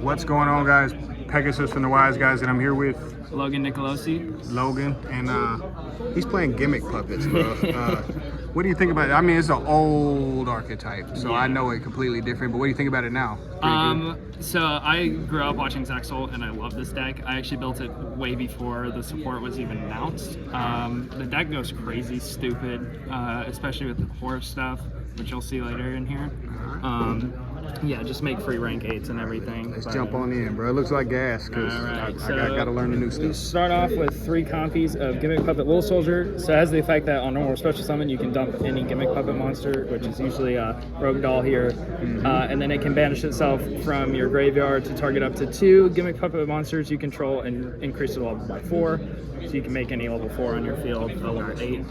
What's going on, guys? Pegasus and the Wise Guys, and I'm here with Logan Nicolosi. Logan, and he's playing gimmick puppets, bro. What do you think about it? I mean, it's an old archetype, so I know it completely different, but what do you think about it now? So I grew up watching Zexal, and I love this deck. I actually built it way before the support was even announced. The deck goes crazy stupid, especially with the horse stuff, which you'll see later in here. Yeah, just make free rank 8s and everything. Let's jump on in, bro. It looks like gas, because I got to learn the new stuff. We start off with 3 copies of Gimmick Puppet Little Soldier. So it has the effect that on normal special summon, you can dump any Gimmick Puppet monster, which is usually a Rogue Doll here. And then it can banish itself from your graveyard to target up to 2 Gimmick Puppet monsters you control and increase the level by 4. So you can make any level 4 on your field a level 8.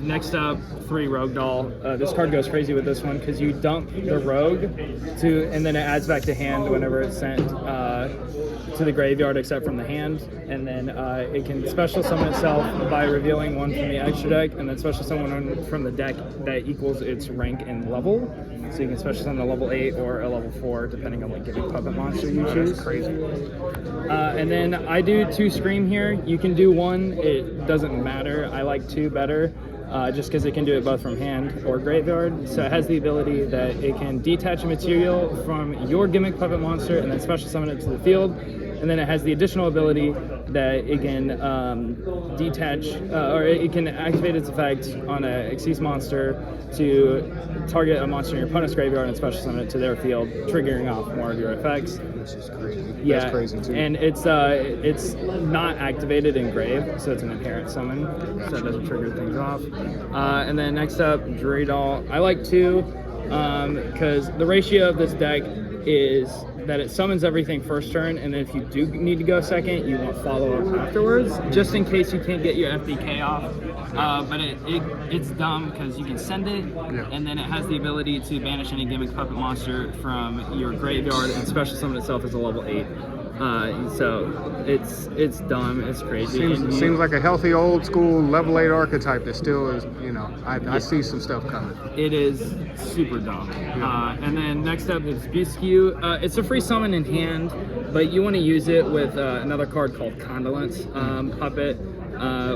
Next up, 3 Rogue Doll. This card goes crazy with this one because you dump the Rogue and then it adds back to hand whenever it's sent to the graveyard except from the hand. And then it can special summon itself by revealing 1 from the extra deck, and then special summon 1 from the deck that equals its rank and level. So you can special summon a level 8 or a level 4 depending on what Gimmick Puppet monster you choose. That's crazy. And then I do 2 Scream here. You can do 1, it doesn't matter. I like 2 better. Just because it can do it both from hand or graveyard. So it has the ability that it can detach a material from your Gimmick Puppet monster and then special summon it to the field. And then it has the additional ability that it can detach, or it can activate its effect on an Xyz monster to target a monster in your opponent's graveyard and special summon it to their field, triggering off more of your effects. This is crazy. Yeah, that's crazy too. And it's not activated in Grave, so it's an inherent summon, so it doesn't trigger things off. And then next up, Druid Doll. I like 2 because the ratio of this deck is that it summons everything first turn, and then if you do need to go second, you want follow-up afterwards, just in case you can't get your FTK off. But it's dumb because you can send it, and then it has the ability to banish any Gimmick Puppet monster from your graveyard and special summon itself as a level 8. So it's dumb, it's crazy. Seems like a healthy old school level 8 archetype that still is, I see some stuff coming. It is super dumb. And then next up is Bisque. It's a free summon in hand, but you want to use it with another card called Condolence Puppet,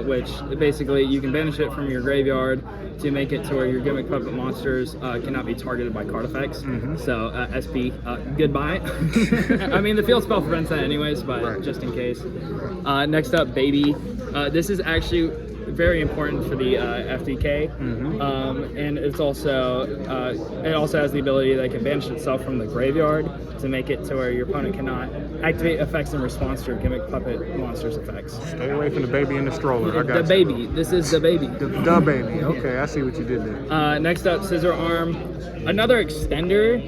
which basically you can banish it from your graveyard to make it to where your Gimmick Puppet monsters cannot be targeted by card effects. So SP, goodbye. I mean, the field spell prevents that anyways, but just in case. Next up, Baby. This is actually very important for the FTK, and it also has the ability that it can banish itself from the graveyard to make it to where your opponent cannot activate effects in response to your Gimmick Puppet monster's effects. Stay away from the baby and the stroller. I got the baby. This is the baby. The baby. Okay, I see what you did there. Next up, Scissor Arm. Another extender.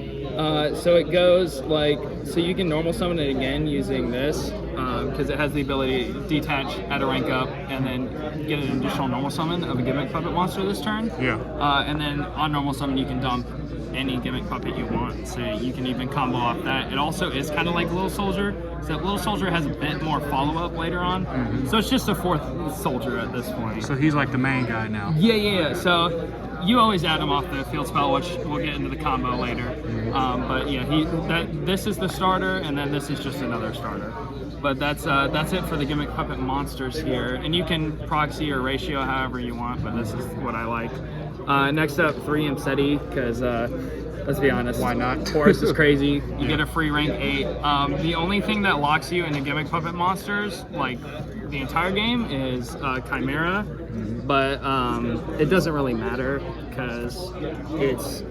So it goes like, so you can normal summon it again using this, because it has the ability to detach at a rank up and then get an additional normal summon of a Gimmick Puppet monster this turn. And then on normal summon you can dump any Gimmick Puppet you want, so you can even combo off that. It also is kind of like Little Soldier, so Little Soldier has a bit more follow-up later on, so it's just a 4th soldier at this point. So he's like the main guy now. Yeah. So you always add him off the field spell, which we'll get into the combo later. But yeah, this is the starter, and then this is just another starter. But that's it for the Gimmick Puppet monsters here, and you can proxy or ratio however you want, but this is what I like. Next up, 3 Imseti, because let's be honest, why not? Chorus is crazy. You get a free rank 8. The only thing that locks you into Gimmick Puppet monsters, like the entire game, is Chimera. But it doesn't really matter because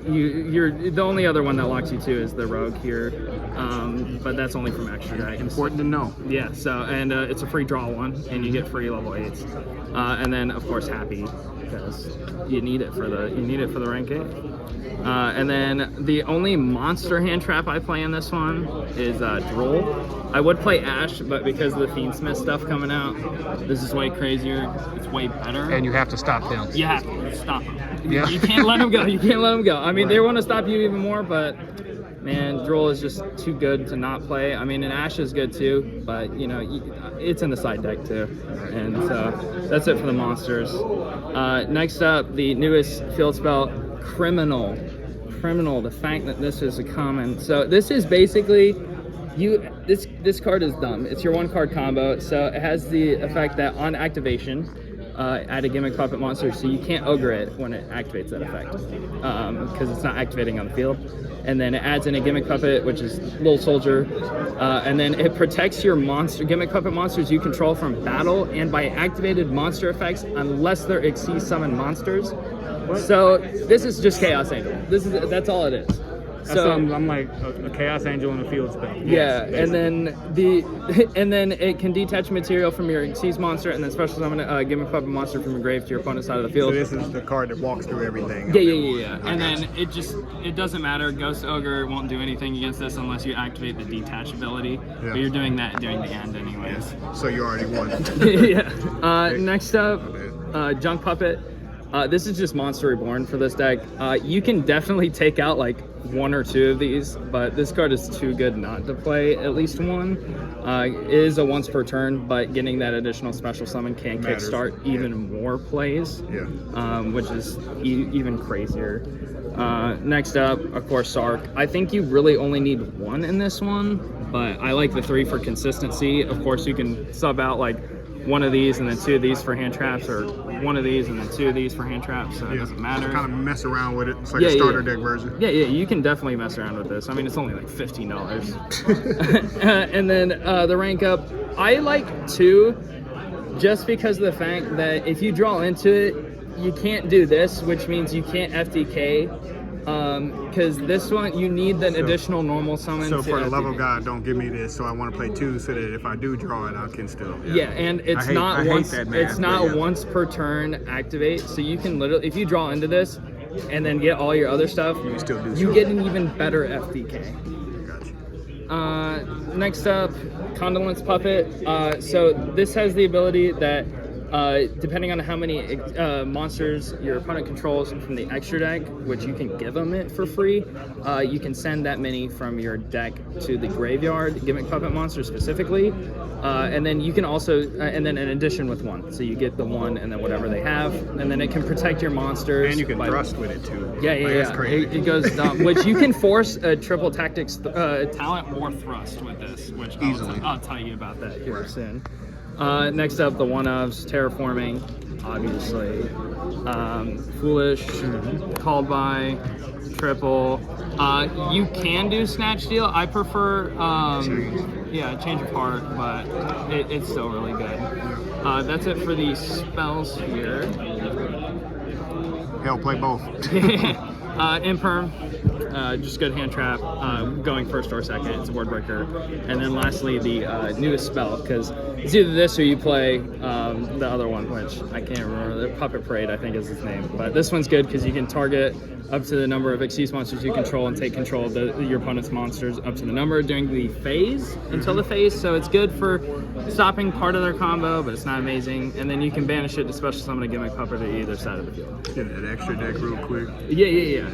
you're the only other one that locks you to is the Rogue here, but that's only from extra deck. Important to know. Yeah. So and it's a free draw 1, and you get free level 8s, and then of course Happy, because you need it for the rank 8. And then the only monster hand trap I play in this one is Droll. I would play Ash, but because of the Fiendsmith stuff coming out, this is way crazier. It's way better. And you have to stop them. You have to stop them. Yeah. You can't let them go. You can't let them go. I mean, they want to stop you even more, but man, Droll is just too good to not play. I mean, and Ash is good too, but it's in the side deck too. And so that's it for the monsters. Next up, the newest field spell, Criminal. The fact that this is a common. So this is basically This card is dumb. It's your 1-card combo, so it has the effect that on activation, add a Gimmick Puppet monster, so you can't ogre it when it activates that effect, because it's not activating on the field. And then it adds in a Gimmick Puppet, which is Little Soldier, and then it protects your Gimmick Puppet monsters you control from battle and by activated monster effects unless they're Xyz summon monsters. So this is just Chaos Angel. That's all it is. So I'm like a Chaos Angel in the field spell. Yeah, and then it can detach material from your Xyz monster and then special summon a Gimmick Puppet monster from your grave to your opponent's side of the field. So this is the card that walks through everything. Yeah. And then it doesn't matter. Ghost Ogre won't do anything against this unless you activate the detach ability. Yeah. But you're doing that during the end anyways. So you already won. Yeah. Next up, Junk Puppet. This is just Monster Reborn for this deck. You can definitely take out like 1 or 2 of these, but this card is too good not to play at least one. It is a once per turn, but getting that additional special summon can kickstart even more plays, which is even crazier. Next up, of course, Sark. I think you really only need 1 in this one, but I like the 3 for consistency. Of course, you can sub out like 1 of these and then 2 of these for hand traps, or 1 of these and then 2 of these for hand traps, so it doesn't matter. Kind of mess around with it. It's like a starter deck version. Yeah, you can definitely mess around with this. I mean, it's only like $15. And then the rank up, I like 2 just because of the fact that if you draw into it, you can't do this, which means you can't FTK. Because this one, you need the additional normal summon. So for the love of God, don't give me this. So I want to play 2 so that if I do draw it, I can still. Yeah, and it's not once per turn activate. So you can literally, if you draw into this and then get all your other stuff, you get an even better FTK. Gotcha. Next up, Condolence Puppet. So this has the ability that depending on how many monsters your opponent controls from the extra deck, which you can give them it for free, you can send that many from your deck to the graveyard, Gimmick Puppet monster specifically, and then you can also, and then in addition with 1, so you get the 1 and then whatever they have, and then it can protect your monsters. And you can thrust with it too. Yeah. It goes dumb, which you can force a triple tactics talent or thrust with this, which I'll tell you about that here soon. Next up, the one-ofs, Terraforming, obviously. Foolish, Called by, Triple. You can do Snatch Steal. I prefer, Change of Heart, but it's still really good. That's it for the spells here. Hell, play both. Imperm, just good hand trap, going first or second, it's a word breaker. And then lastly, the newest spell, because it's either this or you play the other one, which I can't remember, the Puppet Parade I think is his name. But this one's good because you can target up to the number of Xyz monsters you control and take control of your opponent's monsters up to the number during the phase, until the phase. So it's good for stopping part of their combo, but it's not amazing. And then you can banish it to special summon a Gimmick Puppet to either side of the field. Get that extra deck real quick. Yeah.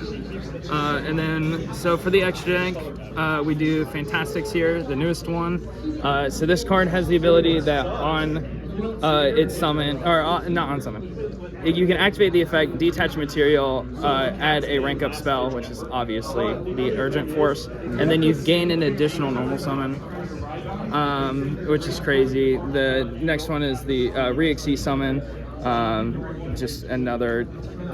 And then, so for the extra deck, we do Fantastics here, the newest one. So this card has the ability that on its summon, or not on summon, you can activate the effect, detach material, add a rank up spell, which is obviously the Urgent Force, and then you gain an additional normal summon, which is crazy. The next one is the Re-Xyz summon, just another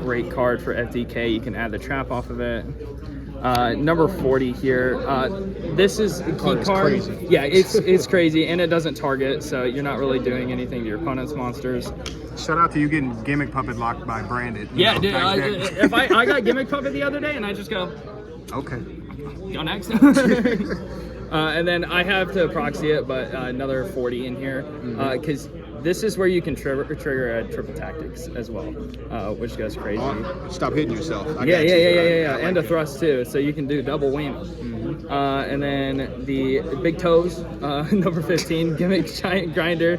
great card for FTK. You can add the trap off of it. Number 40 here. This is a key card. Crazy. Yeah, it's crazy, and it doesn't target, so you're not really doing anything to your opponent's monsters. Shout out to you getting Gimmick Puppet locked by Branded. Yeah, dude. If I got Gimmick Puppet the other day, and I just go, okay, go next. And then I have to proxy it, but another 40 in here, because this is where you can trigger a triple tactics as well, which goes crazy. Stop hitting yourself. Yeah. And a thrust too, so you can do double whammy. And then the Big Toes, number 15, Gimmick Giant Grinder,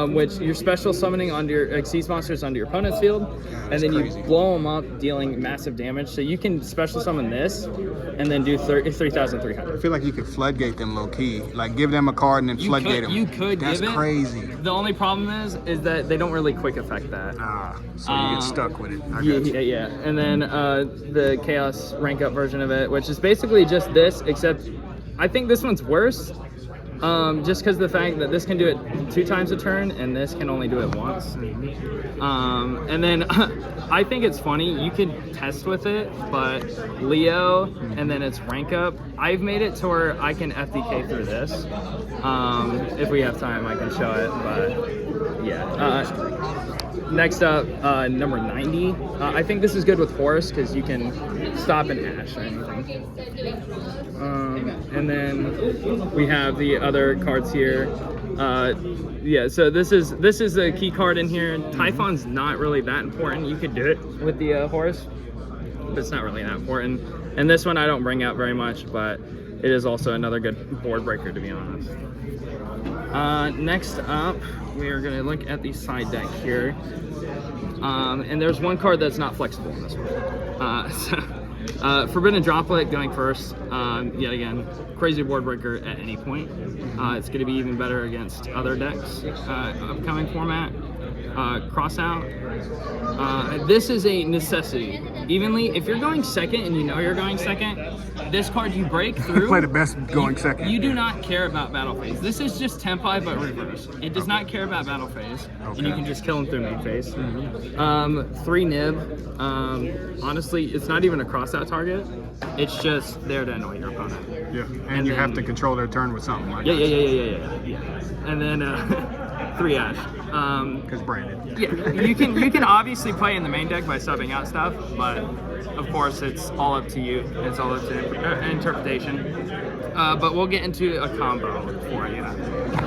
which you're special summoning onto your Xyz monsters onto your opponent's field, and then you blow them up, dealing massive damage. So you can special summon this, and then do 3,300. I feel like you could floodgate them low key, like give them a card and then floodgate them. You could. That's give it. crazy. The only problem is that they don't really quick affect that. So you get stuck with it. I got you. Yeah. And then the Chaos rank up version of it, which is basically just this, except I think this one's worse. Just because of the fact that this can do it 2 times a turn and this can only do it once. And then I think it's funny, you can test with it, but Leo and then it's rank up. I've made it to where I can FTK through this. If we have time, I can show it, but yeah. Next up, number 90. I think this is good with Horse because you can stop an Ash or anything. And then we have the other cards here. Yeah, so this is a key card in here. Typhon's not really that important. You could do it with the Horse, but it's not really that important. And this one I don't bring out very much, but it is also another good board breaker, to be honest. Next up, we are going to look at the side deck here. And there's one card that's not flexible in this one. Forbidden Droplet going first. Yet again, crazy board breaker at any point. It's going to be even better against other decks. Upcoming format. Cross out. This is a necessity. Evenly, if you're going second and you know you're going second, this card you break through. Play the best going second. You do not care about battle phase. This is just Tempai but reverse. It does not care about battle phase, and you can just kill him through main phase. 3 nib. Honestly, it's not even a cross out target. It's just there to annoy your opponent. Yeah, and you have to control their turn with something like yeah, that. yeah. And then 3 Ash. Because branded. Yeah, you can obviously play in the main deck by subbing out stuff, but of course it's all up to you. It's all up to interpretation. But we'll get into a combo for you.